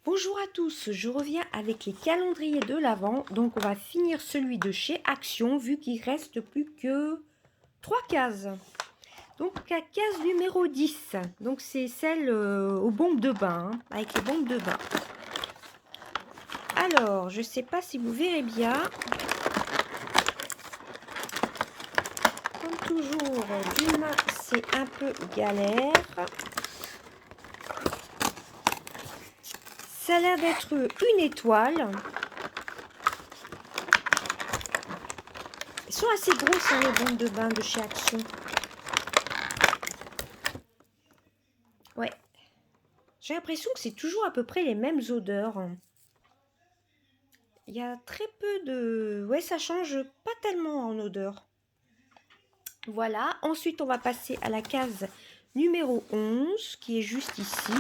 Bonjour à tous, je reviens avec les calendriers de l'Avent. Donc on va finir celui de chez Action vu qu'il reste plus que 3 cases. Donc la case numéro 10, donc c'est celle aux bombes de bain, hein, avec les bombes de bain. Alors, je sais pas si vous verrez bien. Comme toujours, d'une main c'est un peu galère. Ça a l'air d'être une étoile. Elles sont assez grosses, hein, les bombes de bain de chez Action. Ouais. J'ai l'impression que c'est toujours à peu près les mêmes odeurs. Il y a très peu de... Ouais, ça change pas tellement en odeur. Voilà. Ensuite, on va passer à la case numéro 11, qui est juste ici.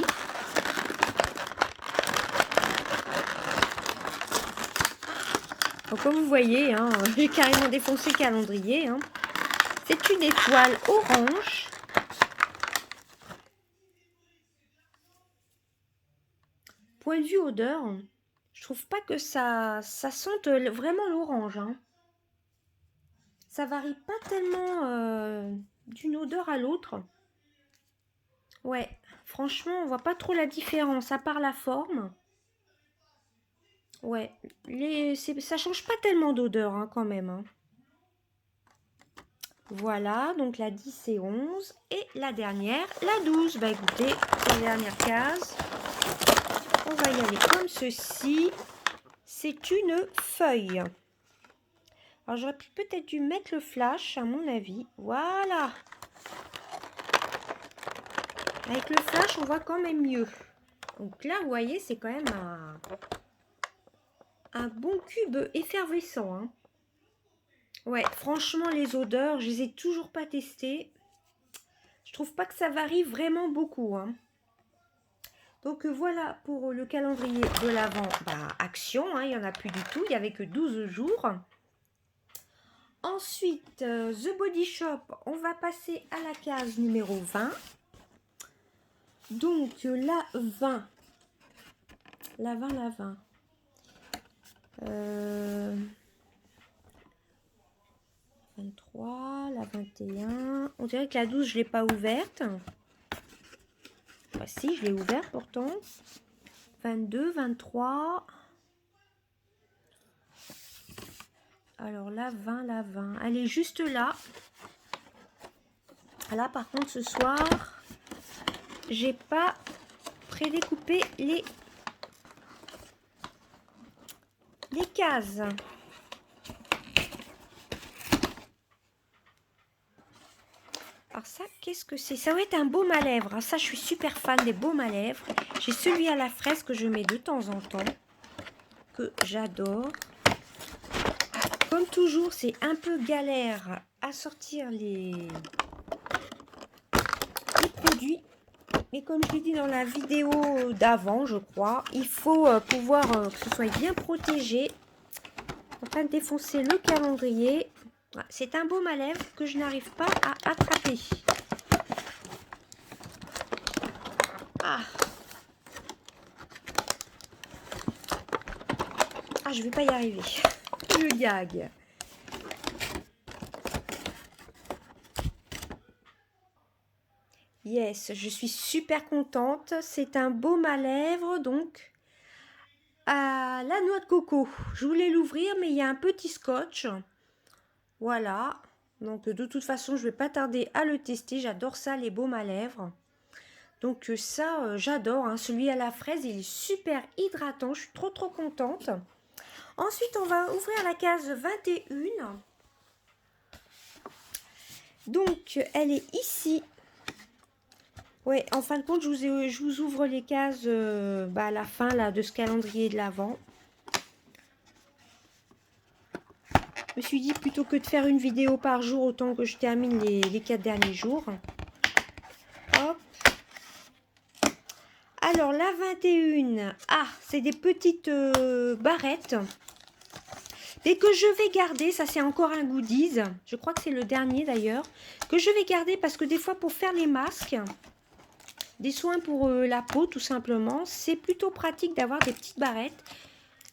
Donc, comme vous voyez, hein, j'ai carrément défoncé le calendrier. Hein. C'est une étoile orange. Point de vue odeur, je trouve pas que ça sente vraiment l'orange. Hein. Ça varie pas tellement d'une odeur à l'autre. Ouais, franchement, on voit pas trop la différence, à part la forme. Ouais, ça change pas tellement d'odeur hein, quand même. Hein. Voilà, donc la 10 et 11. Et la dernière, la 12. Bah écoutez, c'est la dernière case. On va y aller comme ceci. C'est une feuille. Alors j'aurais peut-être dû mettre le flash à mon avis. Voilà. Avec le flash, on voit quand même mieux. Donc là, vous voyez, c'est quand même un bon cube effervescent. Hein. Ouais, franchement, les odeurs, je les ai toujours pas testées. Je trouve pas que ça varie vraiment beaucoup. Hein. Donc voilà pour le calendrier de l'Avent Action. Hein, il n'y en a plus du tout. Il n'y avait que 12 jours. Ensuite, The Body Shop, on va passer à la case numéro 20. Donc la 20. La 20. 23, la 21. On dirait que la 12, je ne l'ai pas ouverte. Bah, si, je l'ai ouverte pourtant. 22, 23. Alors la 20, la 20. Elle est juste là. Là, par contre, ce soir, j'ai pas prédécoupé les cases. Alors ça, qu'est-ce que c'est? Ça va être un baume à lèvres. Alors ça, je suis super fan des baumes à lèvres. J'ai celui à la fraise que je mets de temps en temps, que j'adore. Comme toujours, c'est un peu galère à sortir les produits. Mais comme je l'ai dit dans la vidéo d'avant, je crois, il faut pouvoir que ce soit bien protégé. En train de défoncer le calendrier. C'est un baume à lèvres que je n'arrive pas à attraper. Ah, je vais pas y arriver. Je gague. Yes, je suis super contente. C'est un baume à lèvres, donc à la noix de coco. Je voulais l'ouvrir, mais il y a un petit scotch. Voilà. Donc de toute façon, je vais pas tarder à le tester. J'adore ça, les baumes à lèvres. Donc ça, j'adore. Hein. Celui à la fraise, il est super hydratant. Je suis trop contente. Ensuite, on va ouvrir la case 21. Donc, elle est ici. Ouais, en fin de compte, je vous ouvre les cases à la fin là, de ce calendrier de l'Avent. Je me suis dit, plutôt que de faire une vidéo par jour, autant que je termine les 4 derniers jours. Hop. Alors, la 21. Ah, c'est des petites barrettes. Et que je vais garder, ça c'est encore un goodies. Je crois que c'est le dernier d'ailleurs. Que je vais garder parce que des fois pour faire les masques, des soins pour la peau tout simplement. C'est plutôt pratique d'avoir des petites barrettes.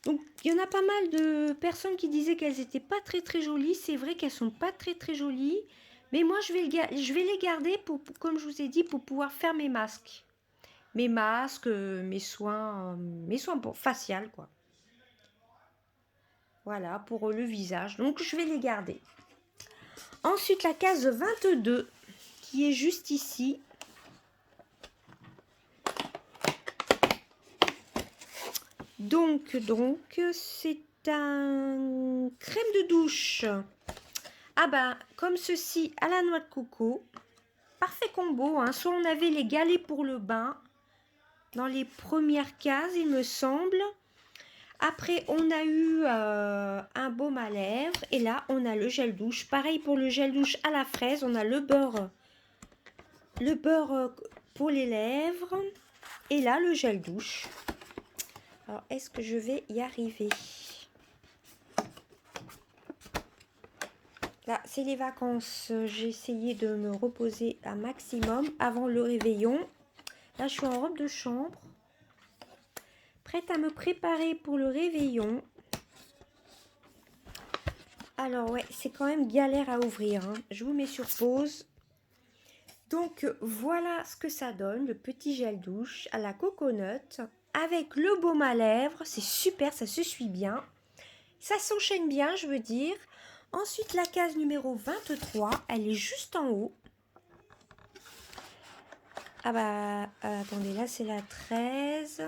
Donc il y en a pas mal de personnes qui disaient qu'elles n'étaient pas très jolies. C'est vrai qu'elles sont pas très jolies. Mais moi je vais les garder pour, comme je vous ai dit, pour pouvoir faire mes masques. Mes masques, mes soins pour facial quoi. Voilà, pour le visage. Donc je vais les garder. Ensuite la case 22 qui est juste ici. Donc c'est un crème de douche. Ah ben, comme ceci à la noix de coco. Parfait combo, hein. Soit on avait les galets pour le bain, dans les premières cases, il me semble. Après, on a eu un baume à lèvres. Et là, on a le gel douche. Pareil pour le gel douche à la fraise, on a le beurre. Le beurre pour les lèvres. Et là, le gel douche. Alors, est-ce que je vais y arriver? Là, c'est les vacances. J'ai essayé de me reposer un maximum avant le réveillon. Là, je suis en robe de chambre. Prête à me préparer pour le réveillon. Alors, ouais, c'est quand même galère à ouvrir, hein. Je vous mets sur pause. Donc, voilà ce que ça donne. Le petit gel douche à la coconut. Avec le baume à lèvres. C'est super, ça se suit bien. Ça s'enchaîne bien, je veux dire. Ensuite, la case numéro 23, elle est juste en haut. Ah bah, attendez, là c'est la 13.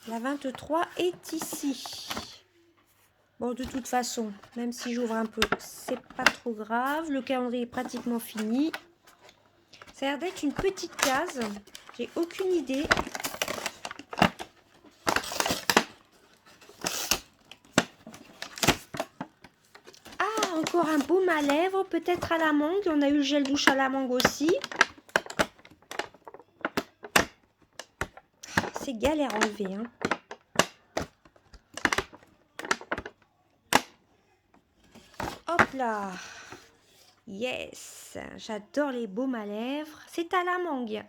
La 23 est ici. Bon, de toute façon, même si j'ouvre un peu, c'est pas trop grave. Le calendrier est pratiquement fini. Ça a l'air d'être une petite case. J'ai aucune idée. Encore un baume à lèvres, peut-être à la mangue. On a eu le gel douche à la mangue aussi. C'est galère à enlever, hein. Hop là. Yes. J'adore les baumes à lèvres. C'est à la mangue.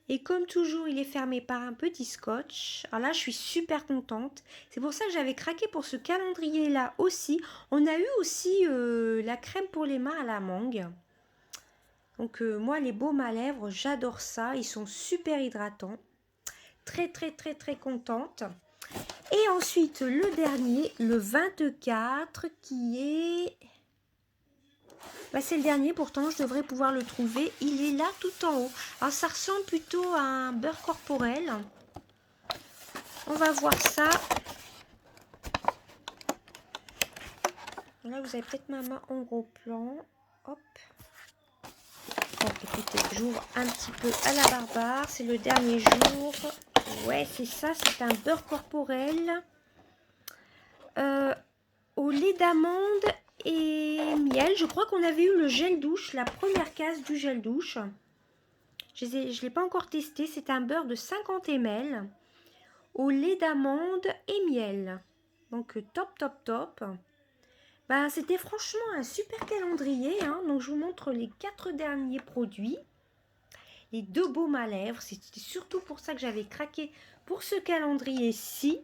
Et comme toujours, il est fermé par un petit scotch. Alors là, je suis super contente. C'est pour ça que j'avais craqué pour ce calendrier-là aussi. On a eu aussi la crème pour les mains à la mangue. Donc moi, les baumes à lèvres, j'adore ça. Ils sont super hydratants. Très contente. Et ensuite, le dernier, le 24, qui est... Bah, c'est le dernier, pourtant je devrais pouvoir le trouver. Il est là tout en haut. Alors ça ressemble plutôt à un beurre corporel. On va voir ça. Là, vous avez peut-être ma main en gros plan. Hop. Bon, écoutez, j'ouvre un petit peu à la barbare. C'est le dernier jour. Ouais, c'est ça. C'est un beurre corporel. Au lait d'amande et miel. Je crois qu'on avait eu le gel douche, la première case du gel douche. Je ne l'ai pas encore testé. C'est un beurre de 50 ml au lait d'amande et miel. Donc top. Bah, c'était franchement un super calendrier, hein. Donc je vous montre les 4 derniers produits. Les 2 baumes à lèvres. C'était surtout pour ça que j'avais craqué pour ce calendrier-ci.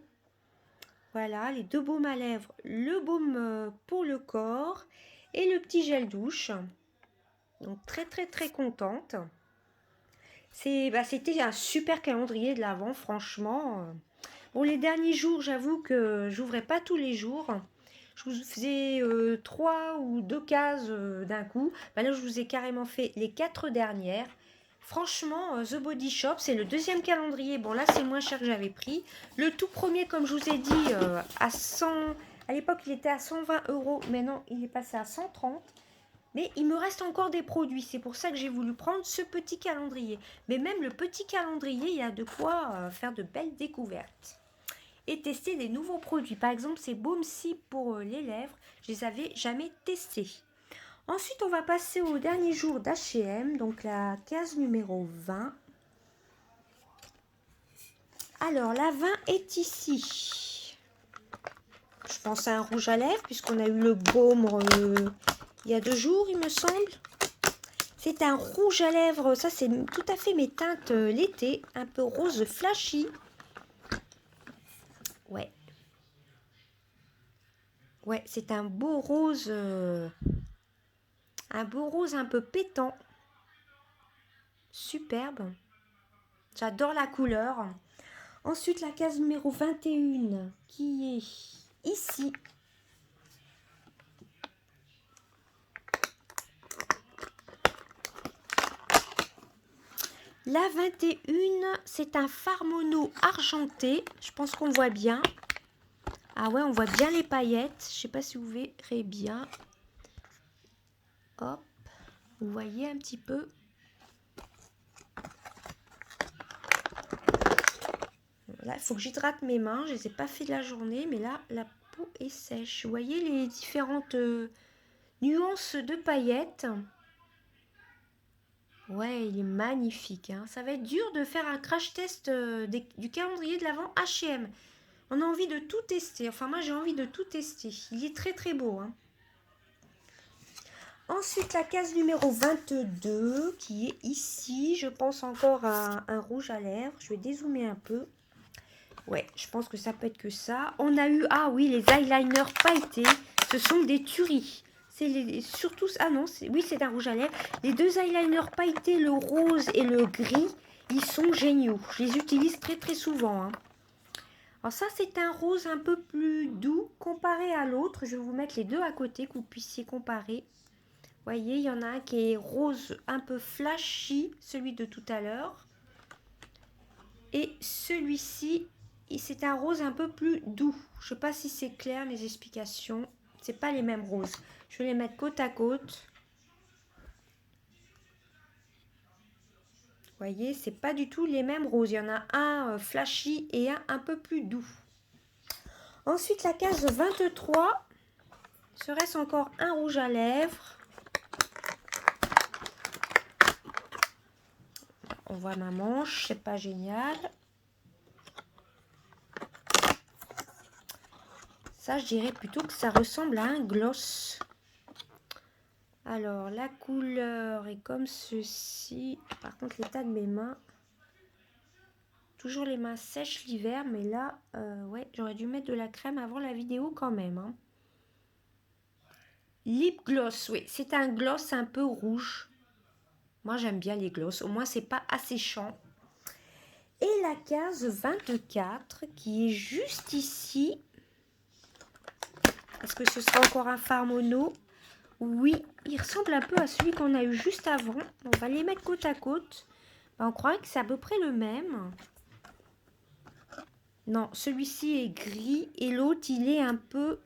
Voilà, les 2 baumes à lèvres, le baume pour le corps et le petit gel douche. Donc très contente. C'était un super calendrier de l'Avent, franchement. Bon, les derniers jours, j'avoue que j'ouvrais pas tous les jours. Je vous faisais 3 ou 2 cases d'un coup. Bah là, je vous ai carrément fait les 4 dernières. Franchement, The Body Shop, c'est le deuxième calendrier. Bon, là, c'est moins cher que j'avais pris. Le tout premier, comme je vous ai dit, à 100... À l'époque, il était à 120 €. Maintenant, il est passé à 130. Mais il me reste encore des produits. C'est pour ça que j'ai voulu prendre ce petit calendrier. Mais même le petit calendrier, il y a de quoi faire de belles découvertes. Et tester des nouveaux produits. Par exemple, ces baumes ci pour les lèvres, je les avais jamais testés. Ensuite, on va passer au dernier jour d'H&M, donc la case numéro 20. Alors, la 20 est ici. Je pense à un rouge à lèvres, puisqu'on a eu le baume il y a 2 jours, il me semble. C'est un rouge à lèvres. Ça, c'est tout à fait mes teintes l'été. Un peu rose flashy. Ouais. Ouais, c'est un beau rose. Un beau rose un peu pétant. Superbe. J'adore la couleur. Ensuite, la case numéro 21 qui est ici. La 21, c'est un fard mono argenté. Je pense qu'on voit bien. Ah ouais, on voit bien les paillettes. Je sais pas si vous verrez bien. Hop. Vous voyez un petit peu. Là, il faut que j'hydrate mes mains. Je ne les ai pas fait de la journée, mais là, la peau est sèche. Vous voyez les différentes nuances de paillettes. Ouais, il est magnifique. Hein. Ça va être dur de faire un crash test du calendrier de l'Avent H&M. On a envie de tout tester. Enfin, moi, j'ai envie de tout tester. Il est très, très beau. Hein. Ensuite, la case numéro 22 qui est ici. Je pense encore à un rouge à lèvres. Je vais dézoomer un peu. Ouais, je pense que ça peut être que ça. On a eu, ah oui, les eyeliners pailletés. Ce sont des tueries. C'est surtout, ah non, oui, c'est un rouge à lèvres. Les deux eyeliners pailletés, le rose et le gris, ils sont géniaux. Je les utilise très très souvent. Hein. Alors ça, c'est un rose un peu plus doux comparé à l'autre. Je vais vous mettre les deux à côté, que vous puissiez comparer. Vous voyez, il y en a un qui est rose un peu flashy, celui de tout à l'heure. Et celui-ci, c'est un rose un peu plus doux. Je ne sais pas si c'est clair mes explications. C'est pas les mêmes roses. Je vais les mettre côte à côte. Vous voyez, c'est pas du tout les mêmes roses. Il y en a un flashy et un peu plus doux. Ensuite, la case 23. Serait-ce encore un rouge à lèvres? On voit ma manche, c'est pas génial. Ça, je dirais plutôt que ça ressemble à un gloss. Alors, la couleur est comme ceci. Par contre, l'état de mes mains. Toujours les mains sèches l'hiver, mais là, ouais, j'aurais dû mettre de la crème avant la vidéo quand même. Hein. Lip gloss, oui, c'est un gloss un peu rouge. Moi, j'aime bien les gloss. Au moins, c'est pas asséchant. Et la case 24 qui est juste ici. Est-ce que ce sera encore un fard mono? Oui, il ressemble un peu à celui qu'on a eu juste avant. On va les mettre côte à côte. On croirait que c'est à peu près le même. Non, celui-ci est gris et l'autre, il est un peu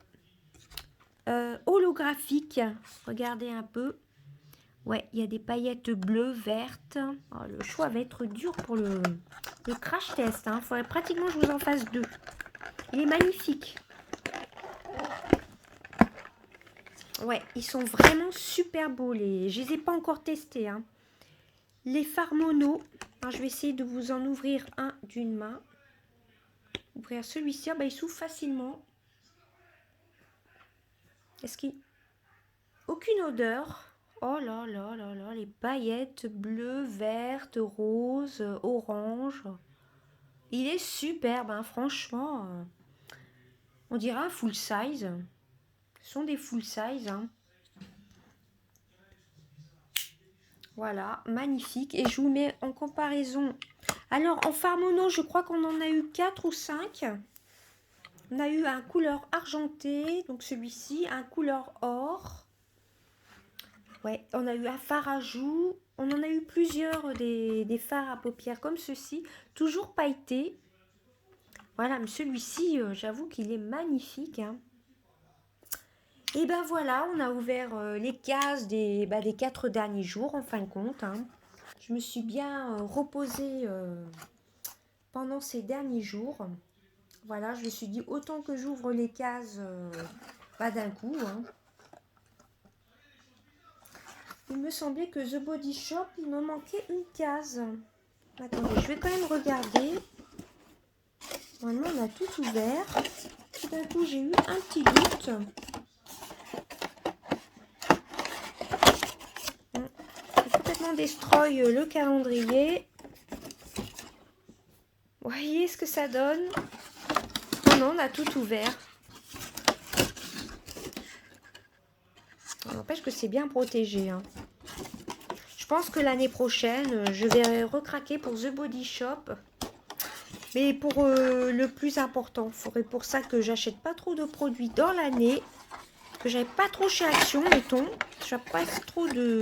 holographique. Regardez un peu. Ouais, il y a des paillettes bleues, vertes. Oh, le choix va être dur pour le crash test. Il faudrait pratiquement que je vous en fasse deux. Il est magnifique. Ouais, ils sont vraiment super beaux. Je ne les ai pas encore testés. Hein. Les fards mono. Alors, je vais essayer de vous en ouvrir un d'une main. Ouvrir celui-ci. Ah, bah, il s'ouvre facilement. Est-ce qu'il... Aucune odeur. Oh là là là là. Les paillettes bleues, vertes, roses, oranges. Il est superbe. Hein, franchement. On dirait un full size. Ce sont des full size. Hein. Voilà, magnifique. Et je vous mets en comparaison. Alors, en fard mono, je crois qu'on en a eu 4 ou 5. On a eu un couleur argenté, donc celui-ci, un couleur or. Ouais, on a eu un fard à joues. On en a eu plusieurs des fards à paupières comme ceci, toujours pailletés. Voilà, mais celui-ci, j'avoue qu'il est magnifique. Hein. Et ben voilà, on a ouvert les cases des 4 derniers jours en fin de compte. Hein. Je me suis bien reposée pendant ces derniers jours. Voilà, je me suis dit autant que j'ouvre les cases d'un coup. Hein. Il me semblait que The Body Shop, il me manquait une case. Attendez, je vais quand même regarder. Normalement, on a tout ouvert. Tout d'un coup, j'ai eu un petit doute. Jean Destroy le calendrier. Vous voyez ce que ça donne? Oh non, on a tout ouvert. N'empêche que c'est bien protégé. Hein. Je pense que l'année prochaine, je vais recraquer pour The Body Shop. Mais pour le plus important, il faudrait pour ça que j'achète pas trop de produits dans l'année. Que j'aille pas trop chez Action, mettons. Je n'ai pas trop de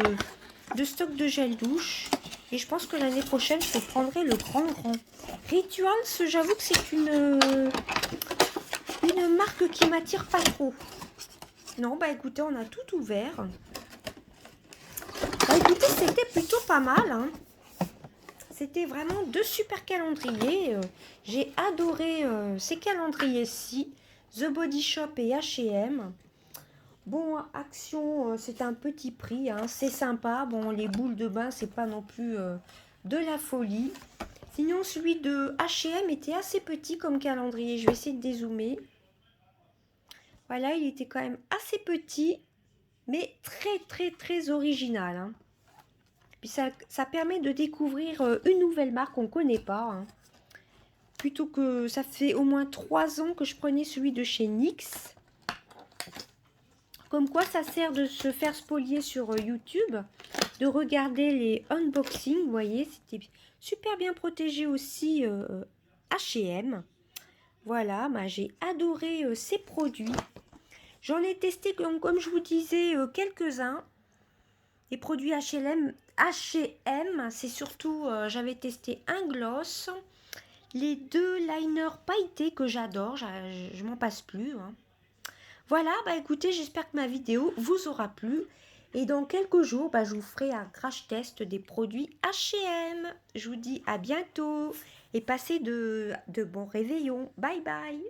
stock de gel douche. Et je pense que l'année prochaine, je prendrai le grand. Rituals, j'avoue que c'est une marque qui m'attire pas trop. Non, bah écoutez, on a tout ouvert. Bah écoutez, c'était plutôt pas mal. Hein. C'était vraiment 2 super calendriers. J'ai adoré ces calendriers-ci. The Body Shop et H&M. Bon, Action, c'est un petit prix. Hein. C'est sympa. Bon, les boules de bain, c'est pas non plus de la folie. Sinon, celui de H&M était assez petit comme calendrier. Je vais essayer de dézoomer. Voilà, il était quand même assez petit, mais très original. Hein. Puis ça permet de découvrir une nouvelle marque qu'on ne connaît pas. Hein. Plutôt que ça fait au moins 3 ans que je prenais celui de chez NYX. Comme quoi ça sert de se faire spolier sur YouTube, de regarder les unboxings. Vous voyez, c'était super bien protégé aussi H&M. Voilà, bah, j'ai adoré ces produits. J'en ai testé, comme je vous disais, quelques-uns. Les produits H&M, c'est surtout, j'avais testé un gloss, les 2 liners pailletés que j'adore, je m'en passe plus. Hein. Voilà, bah écoutez, j'espère que ma vidéo vous aura plu. Et dans quelques jours, bah, je vous ferai un crash test des produits H&M. Je vous dis à bientôt et passez de bons réveillons. Bye bye.